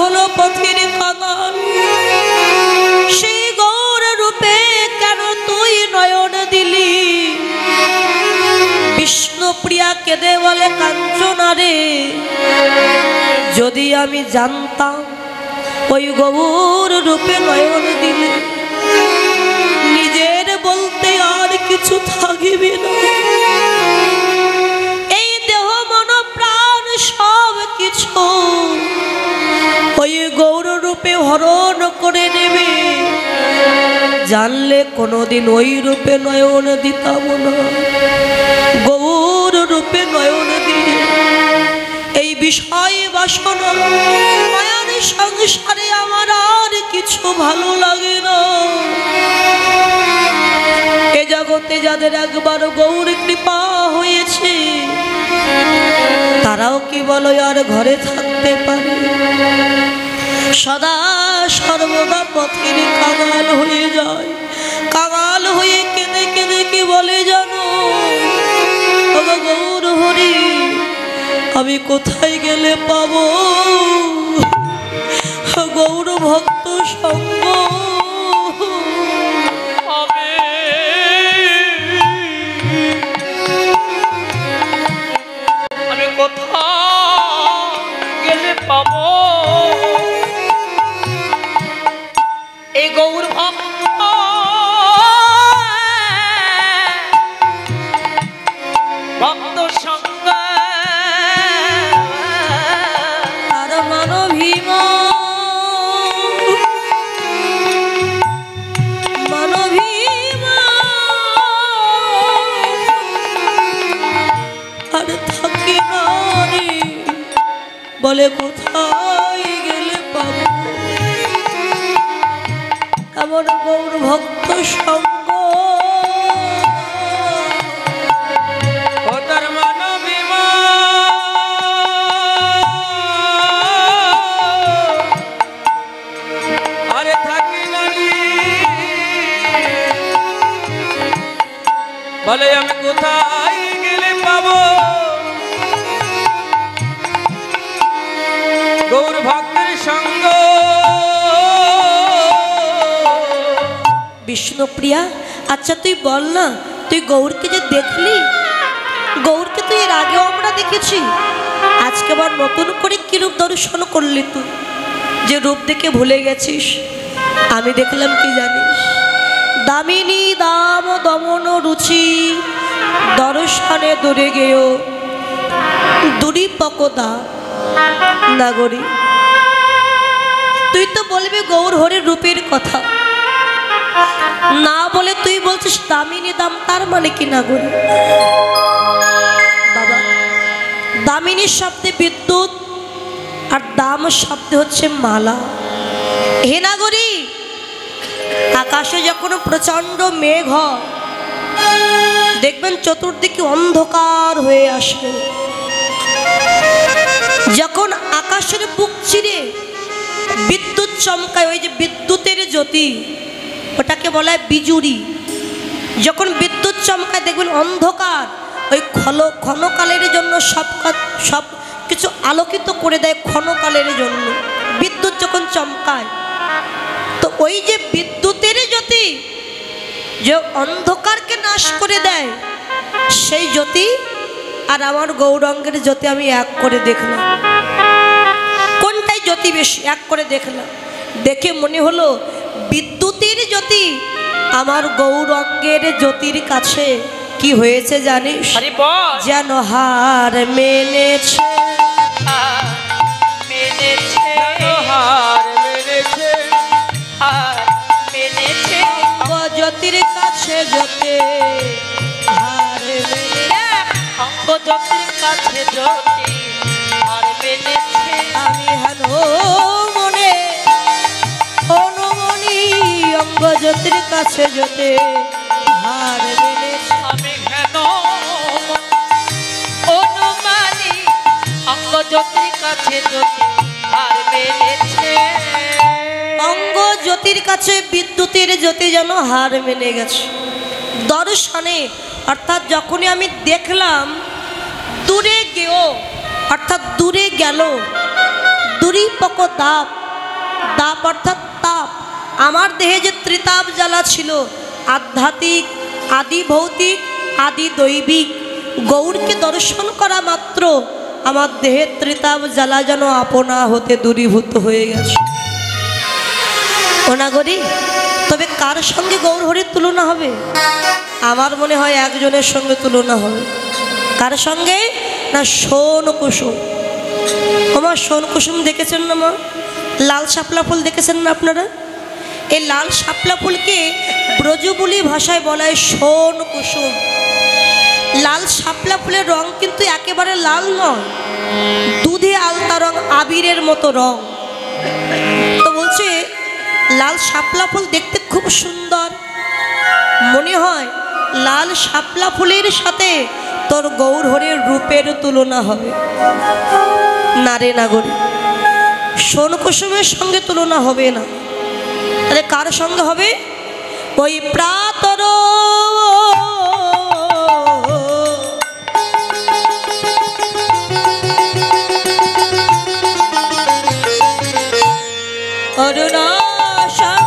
হলো পথের কাঙাল, সেই গৌর রূপে কেন তুই নয়ন দিলি? বিষ্ণুপ্রিয়া কেঁদে বলে কাঞ্চনা রে, যদি আমি জানতাম ওই গৌর রূপে নয়ন দিলে নিজের বলতে আর কিছু থাকবে না। এই দেহ মন প্রাণ সব কিছু ওই গৌর রূপে হরণ করে নেবে। জানলে কোনোদিন ওই রূপে নয়ন দিতাম না, গৌর রূপে নয়ন দিয়ে এই বিষয় বাসনা মায়ার সংসারে আমার আর কিছু ভালো লাগে না। এ জগতে যাদের একবার গৌর কৃপা হয়েছে তারাও কি বলো আর ঘরে থাকতে পারে? সদা সর্বদা পথের কাঙাল হয়ে যায়, কাঙাল হয়ে কেঁদে কেঁদে কি বলে জানো? গৌর হরি আমি কোথায় গেলে পাবো গৌর ভক্ত সঙ্গ? আমি কোথায় গেলে পাবো এই গৌর ভক্ত ভক্ত সঙ্গ? আর মানভীম মানভীম আর থাকে না রে, বলে কোথায় গেলে পাবো এমন গৌর ভক্ত সঙ্গ? বলে আমি কোথায় গেলে পাবো গৌর ভক্তের সঙ্গ? বিষ্ণুপ্রিয়া আচ্ছা তুই বল না, তুই গৌরকে যে দেখলি, গৌরকে তুই এর আগেও আমরা দেখেছি, আজকে আবার নতুন করে কি রূপ দর্শন করলি তুই যে রূপ দেখে ভুলে গেছিস? আমি দেখলাম কি জানিস? দামিনী দাম দমন রুচি দর্শনে দূরে গেও দুরি পকদা নাগরী। তুই তো বলবি গৌর হরির রূপের কথা, না বলে তুই বলছিস দামিনী দাম, তার মানে কি নাগরী? বাবা দামিনীর শব্দে বিদ্যুৎ আর দাম শব্দে হচ্ছে মালা। হে নাগরী, আকাশে যখন প্রচন্ড মেঘ হয় দেখবেন চতুর্দিকে অন্ধকার হয়ে আসে, যখন আকাশের বুক চিরে বিদ্যুৎ চমকায়, ওই যে বিদ্যুতের জ্যোতি ওটাকে বলা হয় বিজুরি। যখন বিদ্যুৎ চমকায় দেখবেন অন্ধকার ওই ক্ষণকালের জন্য সব কিছু আলোকিত করে দেয়, ক্ষণকালের জন্য বিদ্যুৎ যখন চমকায়। তো ওই যে বিদ্যুতের জ্যোতি যে অন্ধকারকে নাশ করে দেয়, সেই জ্যোতি আর আমার গৌরাঙ্গের জ্যোতি আমি এক করে দেখলাম। কোনটাই জ্যোতি বেশি? এক করে দেখলাম, দেখে মনে হলো বিদ্যুতের জ্যোতি আমার গৌরাঙ্গের জ্যোতির কাছে কি হয়েছে জানিস? যেন হার মেনেছে, জ্যোতির কাছে জ্যোতি হার জ্যোতির কাছে জ্যোতি হার মেনেছে। আমি হেন মনে অনুমনি অঙ্গ জ্যোতির কাছে জ্যোতি হার মেনেছে। আমি হেন অনুমানি অঙ্গ জ্যোতির কাছে জ্যোতি হার মেনেছে। অঙ্গ জ্যোতির কাছে বিদ্যুতের জ্যোতি যেন হার মেনে গেছে দর্শনে। অর্থাৎ যখনই আমি দেখলাম দূরে গেও, অর্থাৎ দূরে গেল, দুরিপক দাপ, দাপ অর্থাৎ তাপ। আমার দেহে যে ত্রিতাপ জ্বালা ছিল, আধ্যাত্মিক, আদি ভৌতিক, আদি দৈবিক, গৌরকে দর্শন করা মাত্র আমার দেহের ত্রিতাপ জ্বালা যেন আপনা হতে দূরীভূত হয়ে গেছে। ওনাগরি, তবে কার সঙ্গে গৌর হরির তুলনা হবে? আমার মনে হয় একজনের সঙ্গে তুলনা হবে। কার সঙ্গে? না, সোন কুসুম। আমার সোন কুসুম দেখেছেন না মা? লাল শাপলা ফুল দেখেছেন না আপনারা? এই লাল শাপলা ফুলকে ব্রজবুলি ভাষায় বলা হয় সোন কুসুম। লাল শাপলা ফুলের রং কিন্তু একেবারে লাল নয়, দুধে আলতা রং, আবিরের মতো রং। তো বলছে লাল শাপলা ফুল দেখতে খুব সুন্দর, মনে হয় লাল শাপলা ফুলের সাথে তোর গৌর হরির রূপের তুলনা হবে। না রে নাগরী, সোন কুসুমের সঙ্গে তুলনা হবে না। তাহলে কার সঙ্গে হবে? ওই প্রাতর অরুণাশন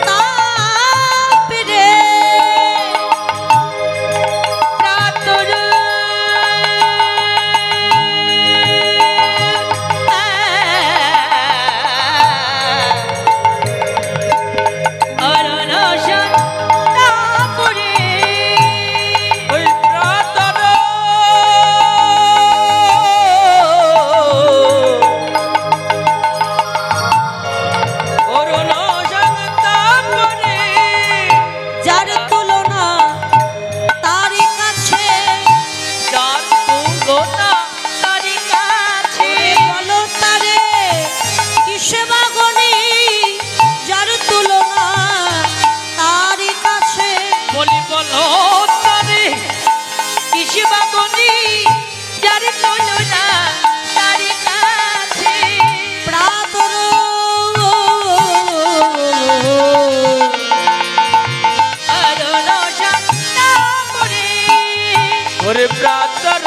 তাপ রে, প্রাতর অরুণাশন তাপ রে, ওই প্রাতর অরুণাশন তাপ রে, যার তুলনা তারই কাছে, যার তুলনা তারি কাছে, বলো তারে কিসে বাগনি, যার তুলনা তারই কাছে। বলি বলো তারে কিসে বাগনি, যার তুলনা তারি কাছে, প্রাতর অরুণাশন তাপ রে, ওরে প্রাতর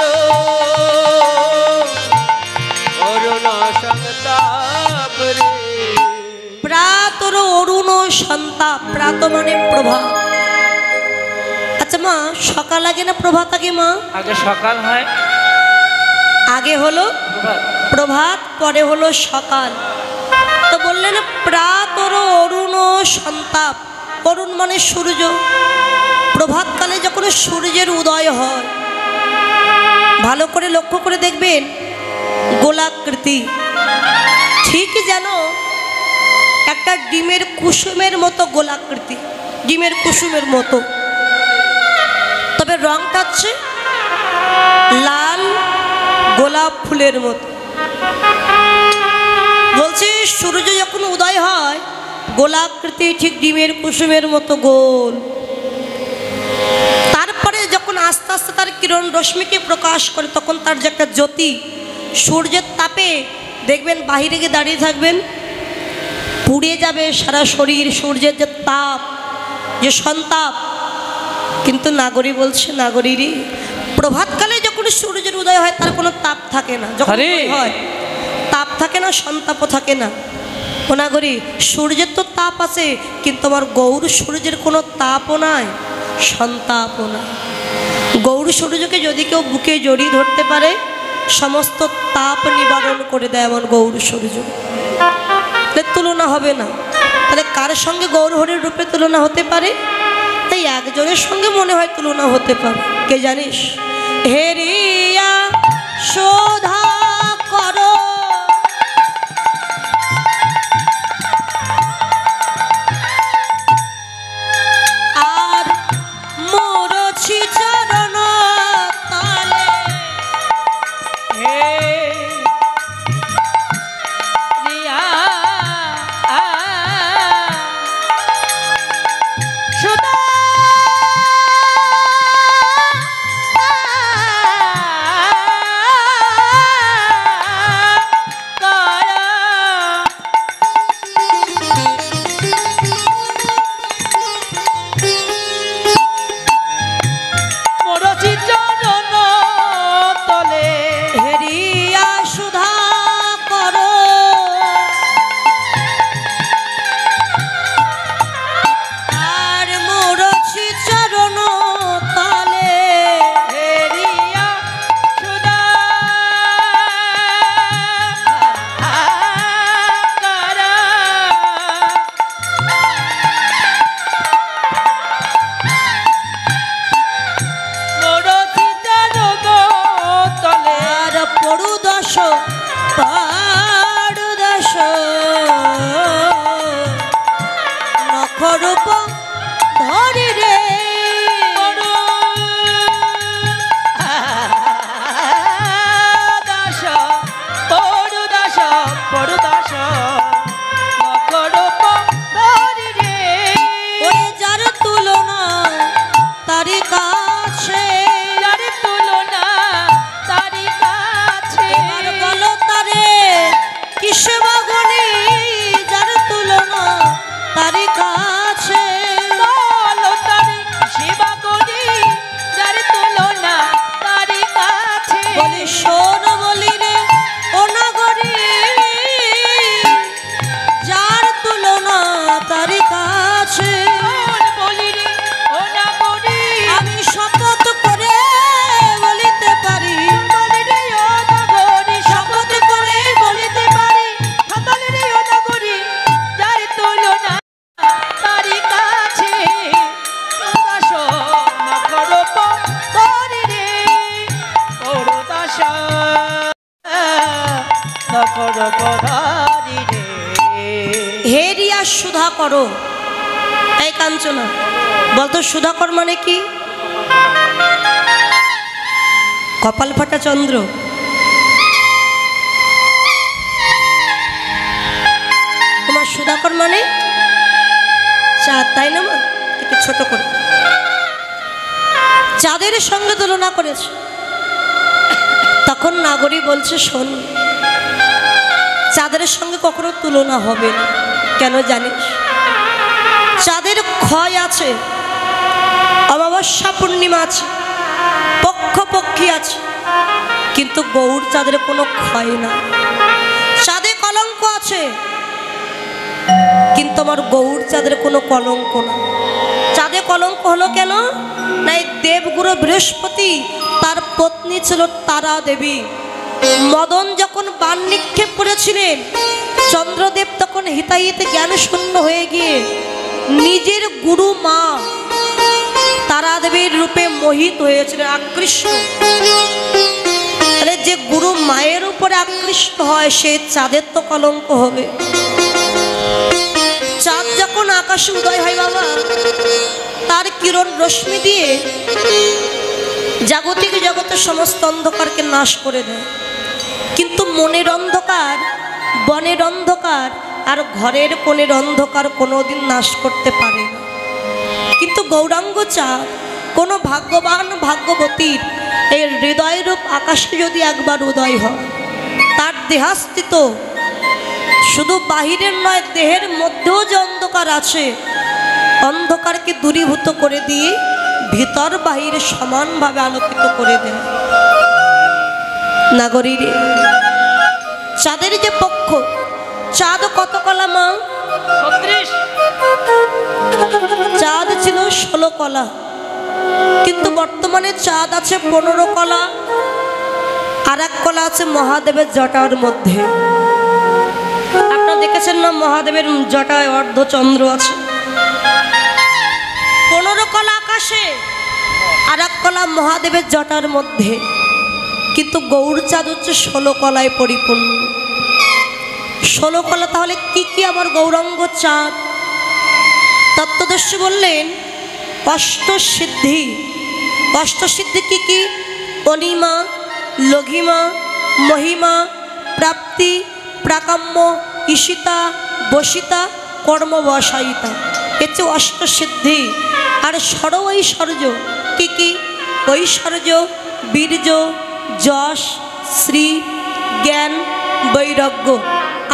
অরুণাশন তাপ রে। প্রাতর অরুণ সন্তাপ। প্রাত মানে প্রভা। আচ্ছা মা, সকাল আগে না প্রভাত আগে মা? আগে সকাল হয়, আগে হলো প্রভাত, পরে হলো সকাল। তো বললেন প্রাতর অরুণ সন্তাপ। অরুণ মানে সূর্য। প্রভাতকালে যখন সূর্যের উদয় হয়, ভালো করে লক্ষ্য করে দেখবেন গোলাকৃতি, ঠিক যেন একটা ডিমের কুসুমের মতো গোলাকৃতি, ডিমের কুসুমের মতো। তবে রংটা হচ্ছে লাল গোলাপ ফুলের মতো। বলছি সূর্য যখন উদয় হয়, গোলাকৃতি ঠিক ডিমের কুসুমের মতো গোল। তারপরে যখন আস্তে আস্তে তার কিরণ রশ্মিকে প্রকাশ করে, তখন তার যে একটা জ্যোতি, সূর্যের তাপে দেখবেন বাহিরে গিয়ে দাঁড়িয়ে থাকবেন, পুড়ে যাবে সারা শরীর, সূর্যের যে তাপ, যে সন্তাপ। কিন্তু নাগরী বলছে, নাগরীরই প্রভাতকালে যখন সূর্যের উদয় হয় তার কোনো তাপ থাকে না। যখন উদয় হয় তাপ থাকে না, সন্তাপও থাকে না। ও নাগরী, সূর্যের তো তাপ আছে, কিন্তু আমার গৌর সূর্যের কোনো তাপও নাই, সন্তাপও নাই। গৌর সূর্যকে যদি কেউ বুকে জড়িয়ে ধরতে পারে, সমস্ত তাপ নিবারণ করে দেয় আমার গৌর সূর্য। তুলনা হবে না। তাহলে কার সঙ্গে গৌর হরির রূপে তুলনা হতে পারে? তাই একজনের সঙ্গে মনে হয় তুলনা হতে পারে। কে জানিস? হেরিয়া শোধা করো আর মোরছি চরণ তলে, হে রিয়া সুদা করো। এই কাঞ্চনা বলতো সুধাকর মানে কি? কপাল ফাটা চন্দ্র। তোমার সুধাকর মানে চাঁদ, তাই না? মা একটু ছোট করে চাঁদের সঙ্গে তুলনা করেছে। তখন নাগরী বলছে, শোন, চাঁদের সঙ্গে কখনো তুলনা হবে না। কেন জানিস? চাঁদের ক্ষয় আছে, অমাবস্যা পূর্ণিমা আছে, পক্ষী আছে, কিন্তু গৌর চাঁদের কোনো ক্ষয় না। চাঁদে কলঙ্ক আছে, কিন্তু আমার গৌর চাঁদের কোনো কলঙ্ক না। চাঁদে কলঙ্ক হলো কেন? না, এই দেবগুরু বৃহস্পতি, তার পত্নী ছিল তারা দেবী। মদন যখন বাণ নিক্ষেপ করেছিলেন, চন্দ্রদেব তখন হিতাহিতে জ্ঞান শূন্য হয়ে গিয়ে নিজের গুরু মা তারা দেবীর রূপে মোহিত হয়েছিলেন, আকৃষ্ট। তাহলে যে গুরু মায়ের উপরে আকৃষ্ট হয়, সে চাঁদের তো কলঙ্ক হবে। চাঁদ যখন আকাশে উদয় হয় বাবা, তার কিরণ রশ্মি দিয়ে জাগতিক জগতের সমস্ত অন্ধকারকে নাশ করে দেয়। কিন্তু মনের অন্ধকার, বনের অন্ধকার আর ঘরের কোণের অন্ধকার কোনোদিন নাশ করতে পারে না। কিন্তু গৌরাঙ্গ চাঁদ কোনো ভাগ্যবান ভাগ্যবতীর এই হৃদয়রূপ আকাশে যদি একবার উদয় হয়, তার দেহাস্থিত শুধু বাহিরের নয়, দেহের মধ্যেও যে অন্ধকার আছে, অন্ধকারকে দূরীভূত করে দিয়ে ভিতর বাহিরে সমানভাবে আলোকিত করে দেয়। নাগরীরে, চাঁদের যে পক্ষ, চাঁদ কত কলা মা? 36। চাঁদ ছিল 16 কলা, কিন্তু বর্তমানে চাঁদ আছে 15 কলা। আর এক কলা আছে মহাদেবের জটার মধ্যে। আপনারা দেখেছেন না, মহাদেবের জটায় অর্ধচন্দ্র আছে। 15 কলা আকাশে, আর এক কলা মহাদেবের জটার মধ্যে। কিন্তু গৌর চাঁদ হচ্ছে 16 কলায় পরিপূর্ণ। 16 কলা, তাহলে কি কি আমার গৌরাঙ্গ চাঁদ? তত্ত্বদর্শী বললেন অষ্টসিদ্ধি। অষ্টসিদ্ধি কি কি? অনিমা, লঘিমা, মহিমা, প্রাপ্তি, প্রাকাম্য, ঈশিতা, বসিতা, কর্মবসায়িতা। হচ্ছে অষ্টসিদ্ধি। আর ষড়ৈশ্বর্য কি কি? ঐশ্বর্য, বীর্য, যশ, শ্রী, জ্ঞান, বৈরাগ্য।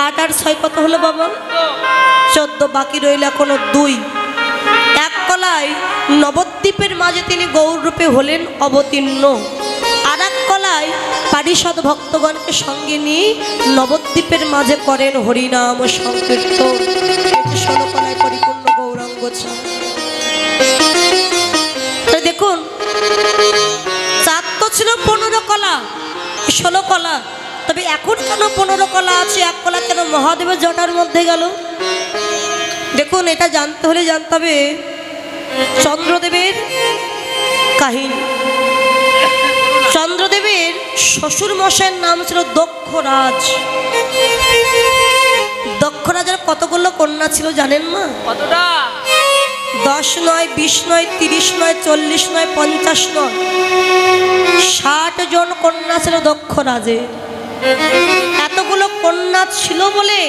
8 আর 6 কত হলো বাবা? 14। বাকি রইল এখনো 2। এক কলায় নবদ্বীপের মাঝে তিনি গৌররূপে হলেন অবতীর্ণ। আর এক কলায় পারিষদ ভক্তগণকে সঙ্গে নিয়ে নবদ্বীপের মাঝে করেন হরিনাম সংকীর্তন। 16 কলায় পরিপূর্ণ গৌরাঙ্গ চাঁদ। দেখুন, চাঁদ তো ছিল 15 কলা, 16 কলা। তবে এখন কেন 15 কলা আছে, এক কলা কেন মহাদেবের জটার মধ্যে গেল? দেখুন, এটা জানতে হলে জানতে হবে চন্দ্রদেবের কাহিনী। চন্দ্রদেবের শ্বশুর মশাইয়ের নাম ছিল দক্ষরাজ। দক্ষরাজের কতগুলো কন্যা ছিল জানেন মা? কতটা? 10 নয়, 20 নয়, 30 নয়, 40 নয়, 50 নয়, 60 জন কন্যা ছিল দক্ষরাজের। এতগুলো কন্যা ছিল বলে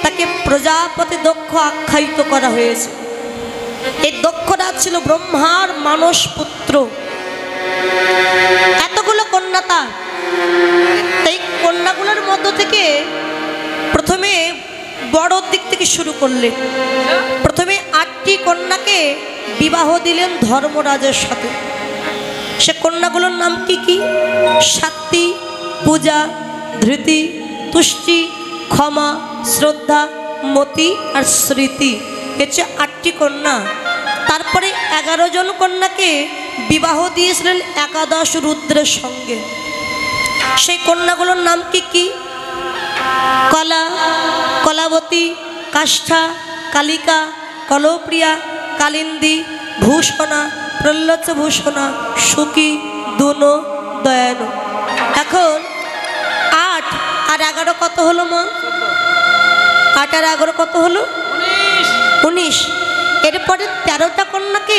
তাকে প্রজাপতি দক্ষ আখ্যায়িত করা হয়েছে। এই দক্ষরাজ ছিল ব্রহ্মার মানস পুত্র। এতগুলো কন্যা তার। এই কন্যাগুলোর মধ্য থেকে প্রথমে বড় দিক থেকে শুরু করলেন। প্রথমে 8টি কন্যাকে বিবাহ দিলেন ধর্মরাজের সাথে। সে কন্যাগুলোর নাম কি কি? সাত্তী, পূজা, ধৃতি, তুষ্টি, ক্ষমা, শ্রদ্ধা, মতি আর স্মৃতি। হচ্ছে 8টি কন্যা। তারপরে 11 জন কন্যাকে বিবাহ দিয়েছিলেন একাদশ রুদ্রের সঙ্গে। সেই কন্যাগুলোর নাম কি কি? কলা, কলাবতী, কাষ্ঠা, কালিকা, কলপ্রিয়া, কালিন্দী, ভূষণা, প্রল্লচভূষণা, সুখী, দুনো, দয়ানু। এখন 8 আর 11 কত হলো মা? 8 আর 11 কত হলো? 19। 19। এরপরে 13টা কন্যাকে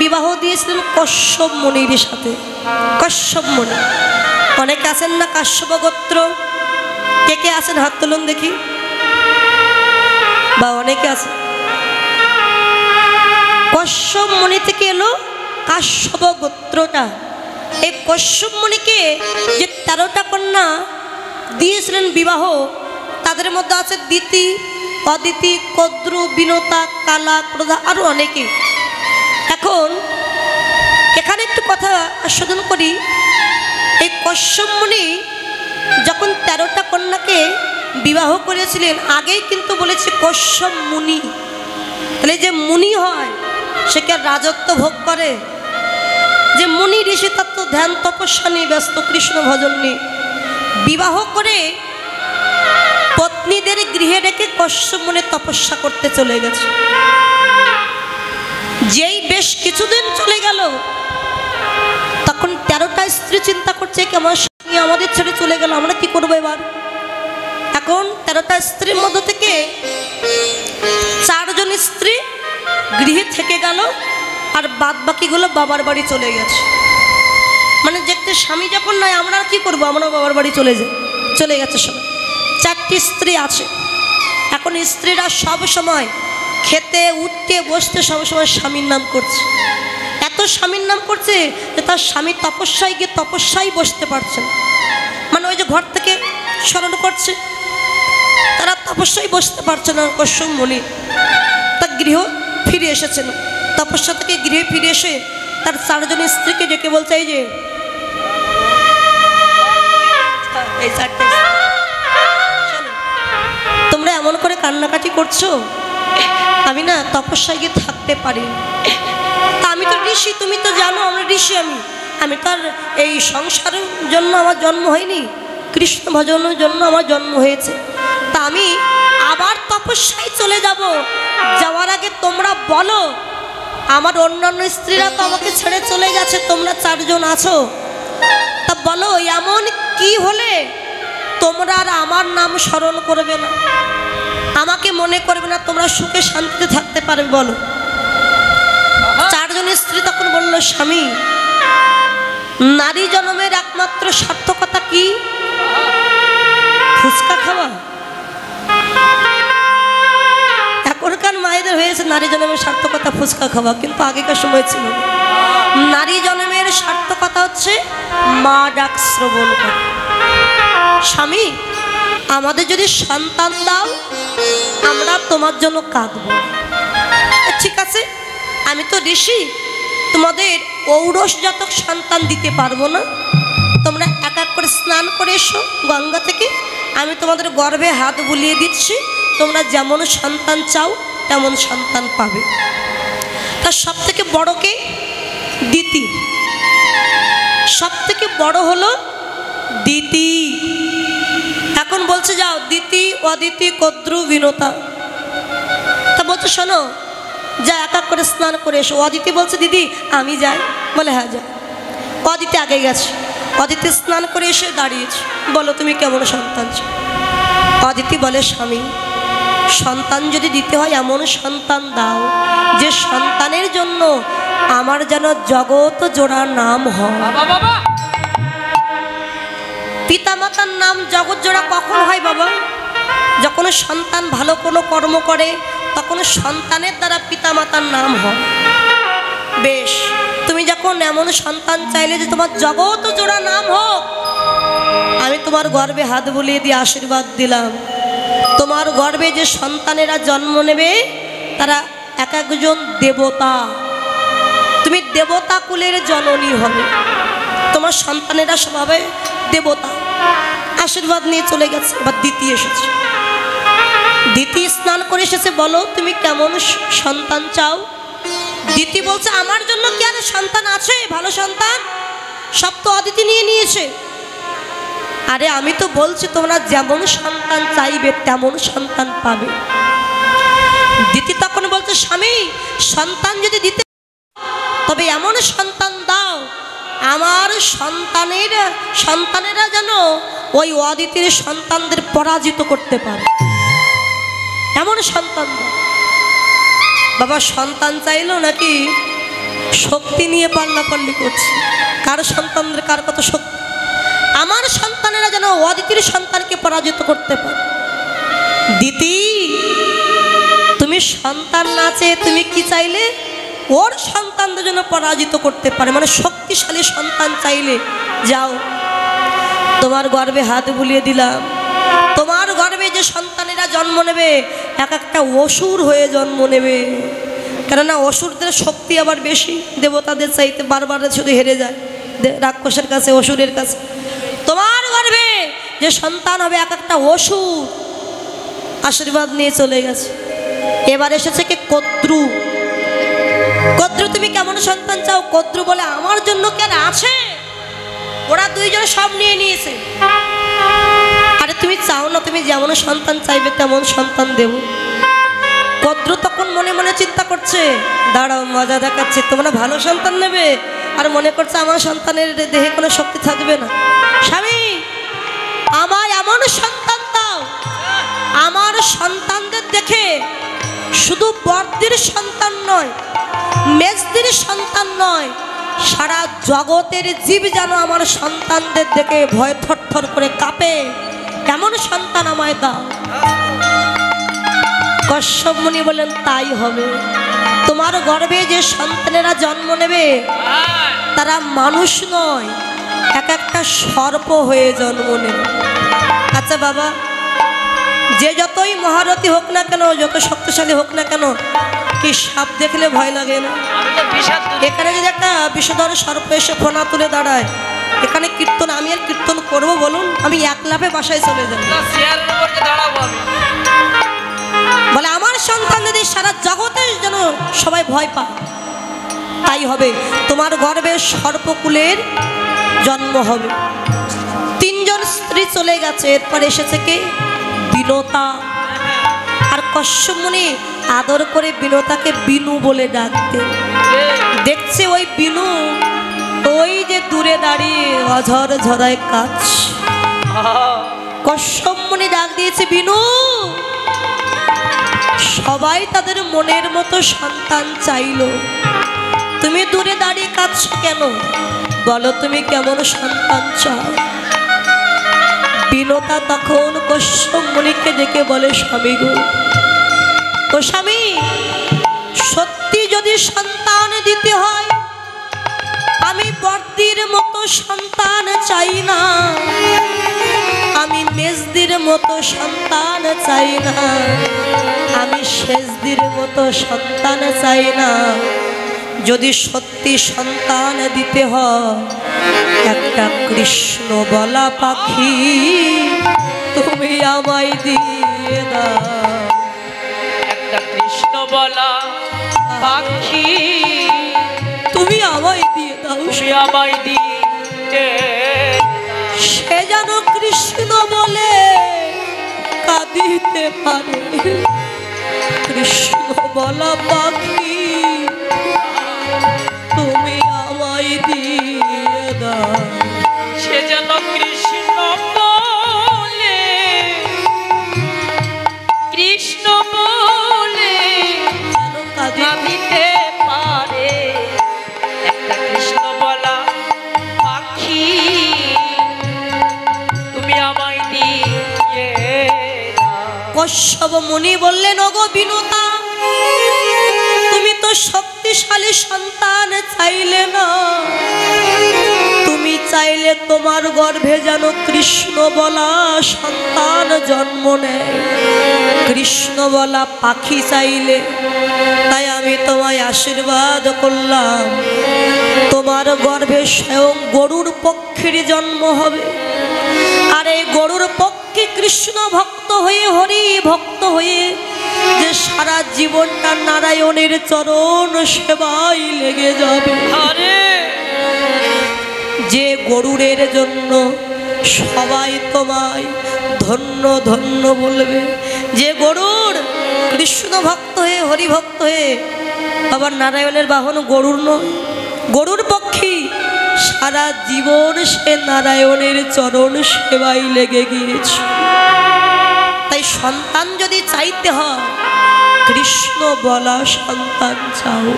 বিবাহ দিয়েছিলেন কশ্যপ মুনির সাথে। কশ্যপ মুনি, অনেকে আছেন না কাশ্যপ গোত্র? কে কে আছেন হাত তুলুন দেখি। বা অনেকে আছে। কশ্যপ মুনি থেকে এলো কাশ্যপ গোত্রটা। এই কশ্যপ মুনিকে যে 13টা কন্যা দিয়েছিলেন বিবাহ, তাদের মধ্যে আছে দিতি, অদিতি, কদ্রু, বিনতা, কালা, ক্রোধা, আরও অনেকে। এখন এখানে একটু কথা আস্বাদন করি। এই কশ্যপ মুনি যখন 13টা কন্যাকে বিবাহ করেছিলেন, আগেই কিন্তু বলেছে কশ্যপ মুনি। তাহলে যে মুনি হয় সে কি আর রাজত্ব ভোগ করে? যে মুনি ঋষি তার তো ধ্যান তপস্যা নিয়ে ব্যস্ত, কৃষ্ণ ভজন নিয়ে। বিবাহ করে পত্নীদের গৃহে রেখে কশ্যপ মুনি তপস্যা করতে চলে গেছে। যেই বেশ কিছুদিন চলে গেল, তখন 13টা স্ত্রী চিন্তা করছে কি আমার স্বামী আমাদের ছেড়ে চলে গেল, আমরা কি করবো এবার। এখন 13টা স্ত্রীর মধ্য থেকে 4 জন স্ত্রী গৃহে থেকে গেল, আর বাদ বাকিগুলো বাবার বাড়ি চলে গেছে। মানে দেখতে স্বামী যখন নাই, আমরা আর কি করবো, আমরা বাবার বাড়ি চলে গেছে সবাই। 4টি স্ত্রী আছে। এখন স্ত্রীরা সব সময় খেতে উঠতে বসতে সবসময় স্বামীর নাম করছে। এত স্বামীর নাম করছে যে তার স্বামী তপস্যায় গিয়ে তপস্যায় বসতে পারছেন। মানে ওই যে ঘর থেকে স্মরণ করছে, তারা তপস্যায় বসতে পারছে না। কশ্যপ মুনি তার গৃহ ফিরে এসেছেন। তপস্যা থেকে গৃহে ফিরে এসে তার 4 জন স্ত্রীকে ডেকে বলছে, এই যে এই 4টা তোমরা এমন করে কান্নাকাটি করছো, আমি না তপস্যায় গিয়ে থাকতে পারি। তা আমি তো ঋষি, তুমি তো জানো আমরা ঋষি। আমি তো আর এই সংসারের জন্য আমার জন্ম হয়নি, কৃষ্ণ ভজনের জন্য আমার জন্ম হয়েছে। তা আমি আবার তপস্যায় চলে যাব। যাওয়ার আগে তোমরা বলো, আমার অন্যান্য স্ত্রীরা তো আমাকে ছেড়ে চলে গেছে, তোমরা 4 জন আছো, তা বলো এমন কি হলে তোমরা আর আমার নাম স্মরণ করবে না, আমাকে মনে করবে না, তোমরা সুখে শান্তিতে থাকতে পারবে, বলো। 4 জন স্ত্রী তখন বলল, স্বামী নারী জন্মের একমাত্র সার্থকতা কি? ফুচকা খাওয়া? এখনকার মায়েদের হয়েছে নারী জন্মের সার্থকতা ফুচকা খাওয়া, কিন্তু আগেকার সময় ছিল না। নারী জন্মের সার্থকতা হচ্ছে মা ডাক শ্রবণ করা। স্বামী আমাদের যদি সন্তান দাও, আমরা তোমার জন্য কাঁদব। ঠিক আছে, আমি তো ঋষি, তোমাদের ঔরস জাতক সন্তান দিতে পারবো না। তোমরা এক এক করে স্নান করে এসো গঙ্গা থেকে, আমি তোমাদের গর্ভে হাত বুলিয়ে দিচ্ছি, তোমরা যেমন সন্তান চাও তেমন সন্তান পাবে। তার সব থেকে বড় কে? দিতি। সব থেকে বড় হলো দিতি। এখন বলছে যাও দিতি, অদিতি, কদ্রু, বিনতা। তা বলছে শোনো, যা এক এক করে স্নান করে এসো। অদিতি বলছে দিদি আমি যাই, বলে হ্যাঁ যা। অদিতি আগে গেছে। অদিতি স্নান করে এসে দাঁড়িয়েছে, বলো তুমি কেমন সন্তান চাও? অদিতি বলে, স্বামী সন্তান যদি দিতে হয় এমন সন্তান দাও যে সন্তানের জন্য আমার যেন জগৎ জোড়া নাম হয়। পিতামাতার নাম জগৎ জোড়া কখন হয় বাবা? যখন সন্তান ভালো কোনো কর্ম করে তখন সন্তানের দ্বারা পিতামাতার নাম হয়। বেশ, তুমি যখন এমন সন্তান চাইলে যে তোমার জগৎ জোড়া নাম হোক, আমি তোমার গর্ভে হাত বুলিয়ে দিয়ে আশীর্বাদ দিলাম। তোমার গর্ভে যে সন্তানেরা জন্ম নেবে তারা এক একজন দেবতা। তুমি দেবতা কুলের জননী হবে, তোমার সন্তানেরা সব হবে দেবতা। আশীর্বাদ নিয়ে চলে গেছে। এবার দিতি এসেছে। দিতি স্নান করে এসেছে, বলো তুমি কেমন সন্তান চাও? দিতি বলছে, আমার জন্য কি আর সন্তান আছে ভালো সন্তান? সব তো অদিতি নিয়ে নিয়েছে। আরে আমি তো বলছি তোমরা যেমন সন্তান চাইবে তেমন সন্তান পাবে। দিতি তখন বলছে, স্বামী সন্তান যদি দিতে তবে এমন সন্তান দাও আমার সন্তানেরা যেন ওই অদিতির সন্তানদের পরাজিত করতে পারে, এমন সন্তান দাও। বাবা সন্তান চাইলো নাকি শক্তি নিয়ে পাল্লাপাল্লি করছে? কার সন্তানদের কার কত শক্তি? আমার সন্তানেরা যেন অদিতির সন্তানকে পরাজিত করতে পারে। দিতি, তুমি সন্তান না চেয়ে তুমি কি চাইলে? ওর সন্তানদের জন্য পরাজিত করতে পারে, মানে শক্তিশালী সন্তান চাইলে। যাও, তোমার গর্ভে হাত বুলিয়ে দিলাম। তোমার গর্ভে যে সন্তানেরা জন্ম নেবে এক একটা অসুর হয়ে জন্ম নেবে। কেননা অসুরদের শক্তি আবার বেশি, দেবতাদের চাইতে বারবার শুধু হেরে যায় রাক্ষসের কাছে, অসুরের কাছে। তোমার গর্ভে যে সন্তান হবে এক একটা অসুর আশীর্বাদ নিয়ে চলে গেছে। এবার এসেছে কি কদ্রু। কদ্রু, তুমি কেমন সন্তান চাও? কদ্রু বলে আমার জন্য কেন আছে? ওরা দুইজন সব নিয়ে নিয়েছে। আরে তুমি চাও না, তুমি যেমন সন্তান চাইবে তেমন সন্তান দেব। কদ্রু তখন মনে মনে চিন্তা করছে, দাঁড়াও মজা দেখাচ্ছে, তোমরা ভালো সন্তান নেবে আর মনে করছে আমার সন্তানের দেহে কোনো শক্তি থাকবে না। স্বামী, আমায় এমন সন্তান দাও, আমার সন্তানদের দেখে শুধু বড়দির সন্তান নয়, মেজদির সন্তান নয়, সারা জগতের জীব যেন আমার সন্তানদের দেখে ভয় থরথর করে কাঁপে, কেমন সন্তান আমায় দাও। কশ্যপ মুনি বলেন, তাই হবে। তোমার গর্ভে যে সন্তানেরা জন্ম নেবে তারা মানুষ নয়, এক একটা সর্প হয়ে জন্ম নেবে। আচ্ছা বাবা, যে যতই মহারথী হোক না কেন, যত শক্তিশালী হোক না কেন, কি সাপ দেখলে ভয় লাগে না? এখানে যদি একটা বিষধর সর্প এসে ফোনা তুলে দাঁড়ায়, এখানে কীর্তন আমি আর কীর্তন করবো বলুন? আমি এক লাফে বাসায় চলে যাব। বলে আমার সন্তান যদি সারা জগতে যেন সবাই ভয় পায়, তাই হবে। তোমার গর্ভে সর্পকুলের জন্ম হবে। তিনজন স্ত্রী চলে গেছে, এরপর এসেছে কে? বিনতা। আর কশ্যপ মুনি আদর করে বিনতাকে বিনু বলে ডাকতে। দেখছে ওই বিনু ওই যে দূরে দাঁড়িয়ে অঝর ঝরায় কাজ। কশ্যপ মুনি ডাক দিয়েছে, বিনু। সবাই তাদের মনের মতো সন্তান চাইলো, তুমি দূরে দাঁড়িয়ে কাঁদছো কেন? বলো তুমি কেমন সন্তান চাও? বিনতা তখন কশ্যপ মুনিকে ডেকে বলে, স্বামী গো, ও স্বামী, সত্যি যদি সন্তান দিতে হয়, আমি বড়দির মতো সন্তান চাই না, আমি মেজদির মতো সন্তান চাই না, আমি শেষদির মতো সন্তান চাই না। যদি সত্যি সন্তান দিতে হয়, একটা কৃষ্ণ বলা পাখি তুমি আমায় দিয়ে দাও। একটা কৃষ্ণ বলা পাখি তুমি আমায় দিয়ে দাও। তুমি আমায় দিয়ে সে যেন কৃষ্ণ বলে কাঁদিতে পারে। কৃষ্ণ বলা পাখি তুমি আমায় দিয়ে দাও। সে যেন কৃষ্ণ বলে, কৃষ্ণ বলে কাঁদিতে পারে। একটা কৃষ্ণ বলা পাখি তুমি আমায় দিয়ে দাও। কশ্যপ মুনি বললেন, ওগো বিনতা, তুমি তো শক্তিশালী সন্তান চাইলে না, তুমি চাইলে তোমার গর্ভে যেন কৃষ্ণ বলা সন্তান জন্ম নেয়, কৃষ্ণ বলা পাখি চাইলে। তাই আমি তোমায় আশীর্বাদ করলাম, তোমার গর্ভে স্বয়ং গরুর পক্ষের জন্ম হবে। আর এই গরুর পক্ষে কৃষ্ণ ভক্ত হয়ে, হরি ভক্ত হয়ে যে সারা জীবনটা নারায়ণের চরণ সেবায় লেগে যাবে। যে গরুরের জন্য সবাই তোমায় ধন্য ধন্য বলবে, যে গরুর কৃষ্ণ ভক্ত হয়ে, হরি ভক্ত হয়ে, আবার নারায়ণের বাহন গরুর নয়, গরুর পক্ষী, সারা জীবন সে নারায়ণের চরণ সেবায় লেগে গিয়েছে। তাই সন্তান যদি চাইতে হয়, কৃষ্ণ বলা সন্তান চাও,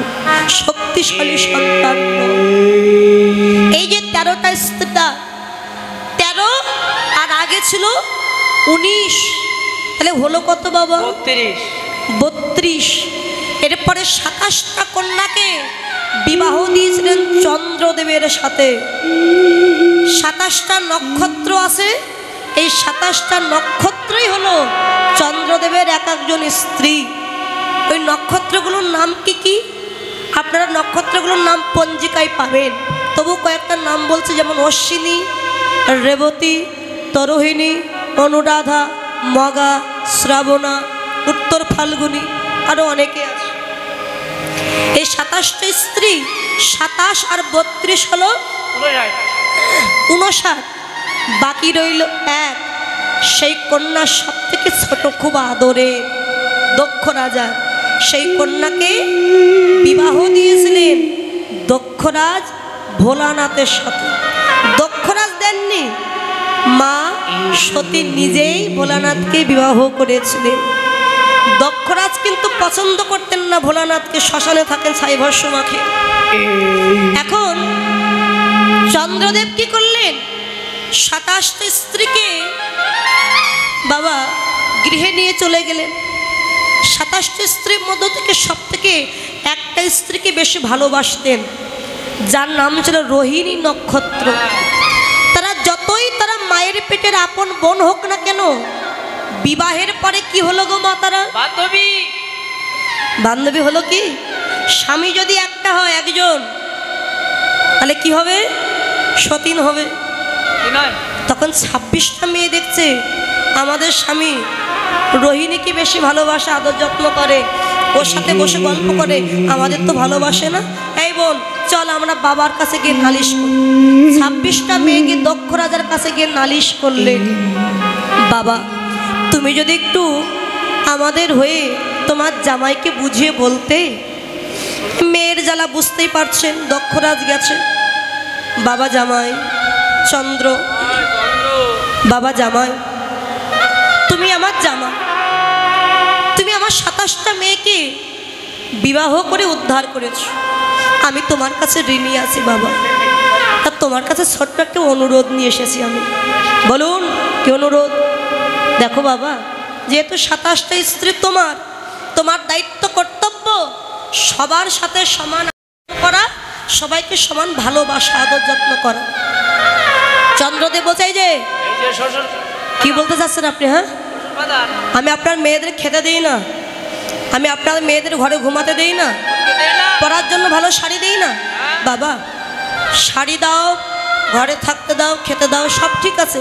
শক্তিশালী সন্তান নও। এই যে 13টা স্ত্রীটা, 13 আর আগে ছিল 19, তাহলে হলো কত বাবা? 32। এরপরে 27টা কন্যাকে বিবাহ দিয়েছিলেন চন্দ্রদেবের সাথে। 27টা নক্ষত্র আছে, এই 27টা নক্ষত্রই হলো চন্দ্রদেবের এক একজন স্ত্রী। ওই নক্ষত্রগুলোর নাম কি কি? আপনারা নক্ষত্রগুলোর নাম পঞ্জিকায় পাবেন, তবু কয়েকটা নাম বলছে, যেমন অশ্বিনী, রেবতী, তরোহিণী, অনুরাধা, মগা, শ্রাবণা, উত্তর ফাল্গুনী, আরও অনেকে আছে। এই 27টা স্ত্রী, 27 আর 32 হলো 59। বাকি রইল এক, সেই কন্যা সব থেকে ছোট, খুব আদরে, দক্ষ রাজা। সেই কন্যাকে বিবাহ দিয়েছিলেন দক্ষরাজ ভোলানাথের সাথে। দক্ষরাজ দেননি, মা সতী নিজেই ভোলানাথকে বিবাহ করেছিলেন। দক্ষরাজ কিন্তু পছন্দ করতেন না ভোলানাথকে, শ্মশানে থাকেন ছাইভস্য মাখে। এখন চন্দ্রদেব কি করলেন? 27টা স্ত্রীকে বাবা গৃহে নিয়ে চলে গেলেন। 27টা স্ত্রীর মধ্য থেকে সব থেকে একটা স্ত্রীকে বেশি ভালোবাসতেন, যার নাম ছিল রোহিণী নক্ষত্র। তারা যতই তারা মায়ের পেটের আপন বোন হোক না কেন, বিবাহের পরে কি হলো গো মা? তারা বান্ধবী হলো। কি স্বামী যদি একটা হয়, একজন, তাহলে কি হবে? সতীন হবে। তখন 26টা মেয়ে দেখছে আমাদের স্বামী রোহিণীকে বেশি ভালোবাসে, আদর যত্ন করে, ওর সাথে বসে গল্প করে, আমাদের তো ভালোবাসে না। এই বোন চল আমরা বাবার কাছে গিয়ে নালিশ করি। 26টা মেয়ে গিয়ে দক্ষ রাজার কাছে গিয়ে নালিশ করলেন, বাবা তুমি যদি একটু আমাদের হয়ে তোমার জামাইকে বুঝিয়ে বলতে। মেয়ের জ্বালা বুঝতেই পারছেন, দক্ষরাজ গেছে। বাবা জামাই চন্দ্র, বাবা জামাই তুমি আমার জামাই, তুমি আমার 27টা মেয়েকে বিবাহ করে উদ্ধার করেছো, আমি তোমার কাছে ঋণী আছি বাবা। তা তোমার কাছে ছোট্ট একটা অনুরোধ নিয়ে এসেছি আমি। বলুন কি অনুরোধ? দেখো বাবা, যেহেতু 27টা স্ত্রী তোমার, তোমার দায়িত্ব কর্তব্য সবার সাথে সমান করা, সবাইকে সমান ভালোবাসা, আদর যত্ন করা। চন্দ্রদেব বোঝাই যে কি বলতে চাচ্ছেন আপনি? হ্যাঁ, আমি আপনার মেয়েদের খেতে দিই না, আমি আপনার মেয়েদের ঘরে ঘুমাতে দিই না, পরার জন্য ভালো শাড়ি দিই না। বাবা শাড়ি দাও, ঘরে থাকতে দাও, খেতে দাও, সব ঠিক আছে,